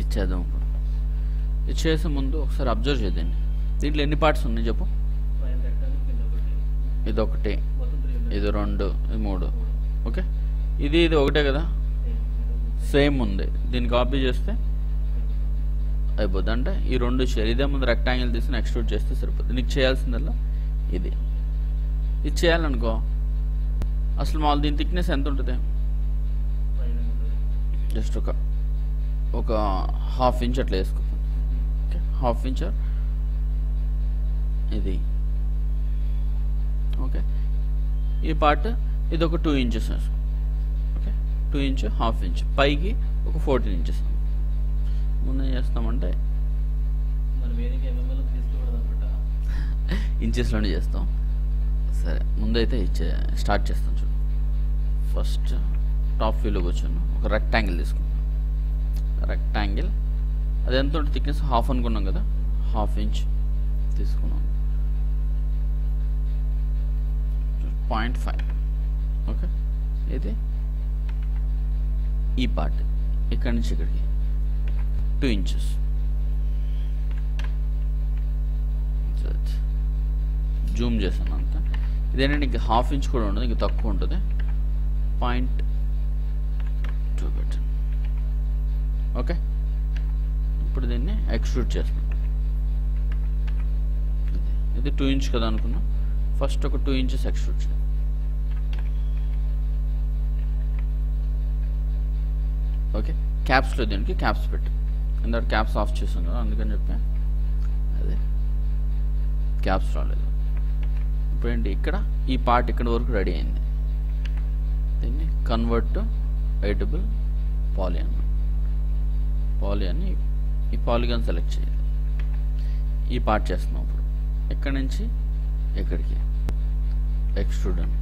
ఇచ్చేద్దాం. ఇప్పుడు ఇచ్చేసే ముందు ఒకసారి అబ్జర్వ్ చేద్దండి. దీంట్లో ఎన్ని పార్ట్స్ ఉన్నాయి చెప్పు. ఇది ఒకటి, ఇది రెండు, ఇది మూడు. ఓకే, ఇది ఒకటే కదా, సేమ్ ఉంది. దీన్ని కాపీ చేస్తే అయిపోద్ది. అంటే ఈ రెండు చేయాలి. ఇదే ముందు రెక్టాంగిల్ తీసుకుని ఎక్స్ట్రూడ్ చేస్తే సరిపోతుంది. నీకు చేయాల్సిందల్లా ఇది చేయాలనుకో. అసలు మామూలు దీని థిక్నెస్ ఎంత ఉంటుంది? జస్ట్ ఒక ½ ఇంచ్ అట్లా వేసుకో. ఓకే, ½ ఇంచ్ ఇది. ఓకే, ఈ పార్ట్ ఇది ఒక 2 ఇంచెస్ వేసుకో. ఓకే, 2 ఇంచ్, ½ ఇంచ్, పైకి ఒక 14 ఇంచెస్. ముందు ఏం చేస్తామంటే ఇంచెస్లోనే చేస్తాం. సరే, ముందైతే స్టార్ట్ చేస్తాం. చూడు, ఫస్ట్ టాప్ వ్యూలో కూర్చొని ఒక రెక్టాంగిల్ తీసుకుంటాం. రెక్టాంగిల్ అది ఎంత ఉంటుంది థిక్నెస్? ½ అనుకున్నాం కదా, ½ ఇంచ్ తీసుకున్నాం. 0.5. ఓకే, ఇది ఈ పార్ట్ ఇక్కడి నుంచి ఇక్కడికి 2 ఇంచెస్. జూమ్ చేశాను అంతా. ఇదేంటంటే ఇంక ½ ఇంచ్ కూడా ఉండదు, ఇంక తక్కువ ఉంటుంది. 0.2 పెట్టండి. ఓకే, ఇప్పుడు దీన్ని ఎక్స్ట్రూడ్ చేస్తాం. ఇది 2 ఇంచ్ కదా అనుకున్నాం. ఫస్ట్ ఒక 2 ఇంచెస్ ఎక్స్ట్రూడ్ చేయాలి. ఓకే, క్యాప్స్లో దీనికి క్యాప్స్ పెట్టు. ఎందుకంటే క్యాప్స్ ఆఫ్ చేసాం కదా, అందుకని చెప్పా. అదే క్యాప్స్ రాలేదు. ఇప్పుడు ఏంటి, ఇక్కడ ఈ పార్ట్ ఇక్కడ వరకు రెడీ అయింది. దీన్ని కన్వర్ట్ టు ఎడిబుల్ పాలిగాన్. పాలిగాన్ని ఈ పాలిగాన్ సెలెక్ట్ చేయాలి. ఈ పార్ట్ చేస్తున్నాం. ఇప్పుడు ఎక్కడి నుంచి ఎక్కడికి ఎక్స్ట్రూడ్ అని.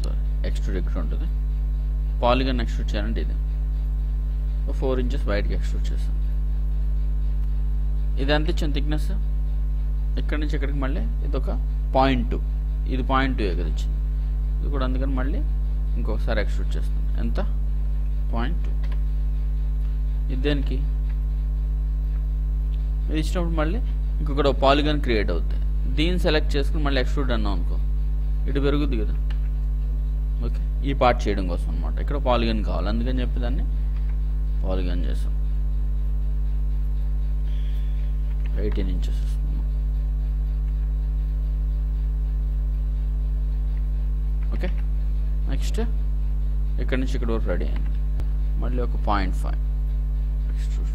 సారీ, ఎక్స్ట్రూడ్ ఇక్కడ ఉంటుంది. పాలిగాన్ ఎక్స్ట్రూడ్ చేయాలంటే ఇది 4 ఇంచెస్ బయటకి ఎక్స్ట్రూడ్ చేస్తాం. ఇది ఎంత ఇచ్చిన థిక్నెస్? ఇక్కడి నుంచి ఇక్కడికి మళ్ళీ ఇది ఒక 0.2. ఇది 0.2 కదా ఇచ్చింది. ఇది కూడా అందుకని మళ్ళీ ఇంకొకసారి ఎక్స్ట్రూడ్ చేస్తాం. ఎంత? 0.2. ఇది దేనికి? ఇది ఇచ్చినప్పుడు మళ్ళీ ఇంకొకటి పాలిగాన్ క్రియేట్ అవుతుంది. దీన్ని సెలెక్ట్ చేసుకుని మళ్ళీ ఎక్స్ట్రూడ్ అన్నాం అనుకో, ఇటు పెరుగుద్ది కదా. ఓకే, ఈ పార్ట్ చేయడం కోసం అనమాట. ఇక్కడ పాలిగాన్ కావాలి, అందుకని చెప్పి దాన్ని పాలిగాన్ చేసాం. 18 ఇంచెస్ వస్తుంది. ఓకే, నెక్స్ట్ ఇక్కడ నుంచి ఇక్కడ వరకు రెడీ అయింది. మళ్ళీ ఒక 0.5 ఎక్స్ట్రూడ్.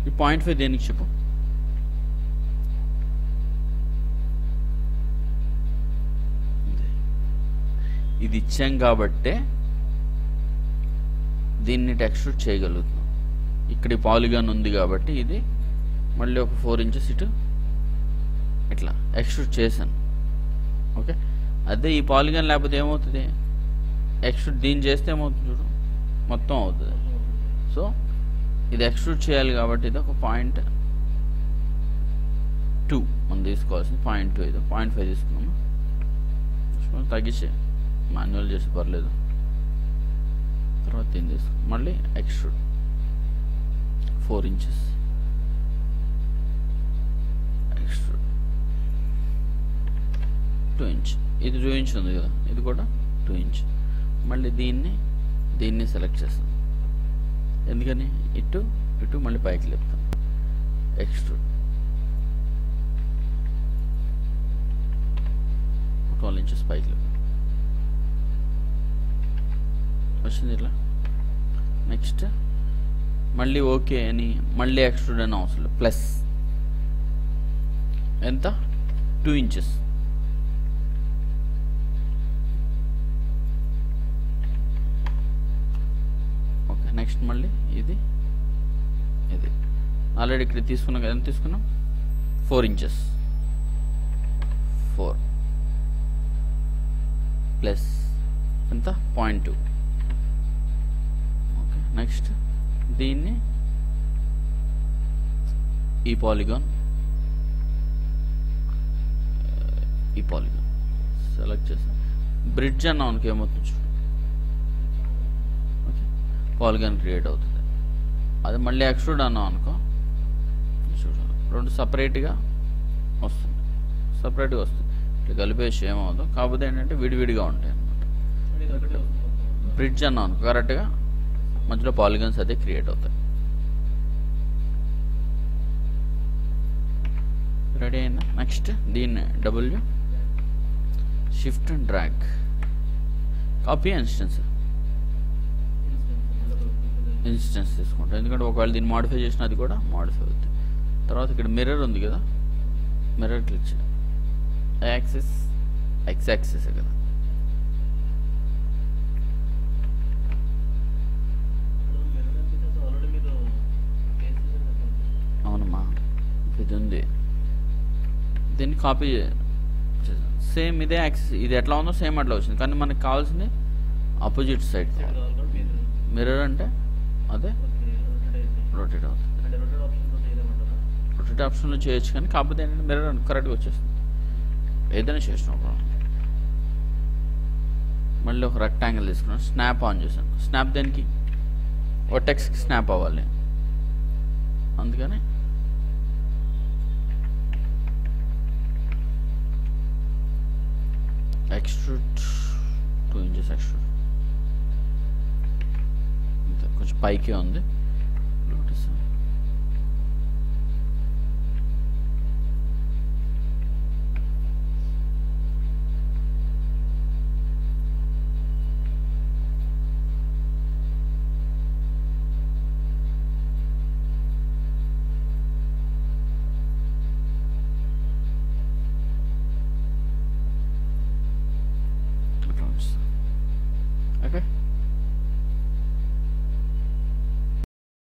ఈ 0.5 దేనికి చెప్పు? ఇది ఇచ్చాం కాబట్టే దీన్ని ఎక్స్ట్రూడ్ చేయగలుగుతున్నాం. ఇక్కడ ఈ పాలిగాన్ ఉంది కాబట్టి ఇది మళ్ళీ ఒక 4 ఇంచెస్ ఇటు ఇట్లా ఎక్స్ట్రూడ్ చేశాను. ఓకే, అదే ఈ పాలిగాన్ లేకపోతే ఏమవుతుంది? ఎక్స్ట్రూడ్ దీన్ని చేస్తే ఏమవుతుంది చూడు, మొత్తం అవుతుంది. సో ఇది ఎక్స్ట్రూడ్ చేయాలి కాబట్టి ఇది ఒక 0.2 మనం తీసుకోవాల్సింది. 0.2 ఇది 0.5 తీసుకున్నాము. తగ్గించే మాన్యువల్ చేసి పర్లేదు. తర్వాత దీన్ని తీసుకున్నాం. మళ్ళీ ఎక్స్ట్రూడ్ 4 ఇంచెస్ ఎక్స్ట్రూడ్ 2 ఇంచ్. ఇది 2 ఇంచ్ ఉంది కదా, ఇది కూడా 2 ఇంచ్. మళ్ళీ దీన్ని సెలెక్ట్ చేస్తాం. ఎందుకని? ఇటు మళ్ళీ పైకి లేపుతాం. ఎక్స్ట్రూడ్ 12 ఇంచెస్ పైకి లేపుతాం. వచ్చింది ఇట్లా. నెక్స్ట్ మళ్ళీ ఓకే అని మళ్ళీ ఎక్స్ట్రూడ్ అని అవసరం లేదు. ప్లస్ ఎంత? 2 ఇంచెస్. ఓకే, నెక్స్ట్ మళ్ళీ ఇది ఆల్రెడీ ఇక్కడ తీసుకున్నాం కదా, ఎంత తీసుకున్నాం? 4 ఇంచెస్. 4 ప్లస్ ఎంత? 0.2. ఓకే, నెక్స్ట్ దీన్ని ఈ పాలిగాన్ సెలెక్ట్ చేస్తాం. బ్రిడ్జ్ అన్నానికి ఏమవుతుంది? ఓకే, పాలిగాన్ క్రియేట్ అవుతుంది. అది మళ్ళీ ఎక్స్ట్రూడ్ అన్నాం అనుకో, రెండు సపరేట్గా వస్తుంది, సపరేట్గా వస్తుంది. ఇట్లా కలిపేసి ఏమవుతుందో, కాకపోతే ఏంటంటే విడివిడిగా ఉంటాయి అన్నమాట. బ్రిడ్జ్ అన్నాం అనుకో, కరెక్ట్గా మధ్యలో పాలిగన్స్ అదే క్రియేట్ అవుతాయి. రెడీ అయిందా? నెక్స్ట్ దీన్ని W shift and drag, copy instance తీసుకుంటాం. ఎందుకంటే ఒకవేళ దీన్ని మాడిఫై చేసిన అది కూడా మాడిఫై అవుతుంది. తర్వాత ఇక్కడ మిర్రర్ ఉంది కదా, మిర్రర్ క్లిక్ చేయాలి. యాక్సిస్ ఎక్స్ యాక్సిస్ కదా, అవునమ్మా ఇది ఉంది. దీన్ని కాపీ సేమ్ ఇదే యాక్సిస్, ఇది ఎట్లా ఉందో సేమ్ అట్లా వచ్చింది. కానీ మనకు కావాల్సింది ఆపోజిట్ సైడ్. మిర్రర్ అంటే అదే రొటేట్ అవుతుంది. రొటేట్ ఆప్షన్లో చేయొచ్చు, కానీ కాకపోతే ఏంటంటే మిర్రర్ కరెక్ట్గా వచ్చేస్తుంది. ఏదైనా చేసినప్పుడు మళ్ళీ ఒక రెక్టాంగిల్ తీసుకున్నాను, స్నాప్ ఆన్ చేశాను. స్నాప్ దేనికి? వర్టెక్స్కి స్నాప్ అవ్వాలి, అందుకని ఎక్స్ట్రూడ్ 2 inches ఎక్స్ట్రూడ్. కొంచెం పైకే ఉంది. Lotus okay.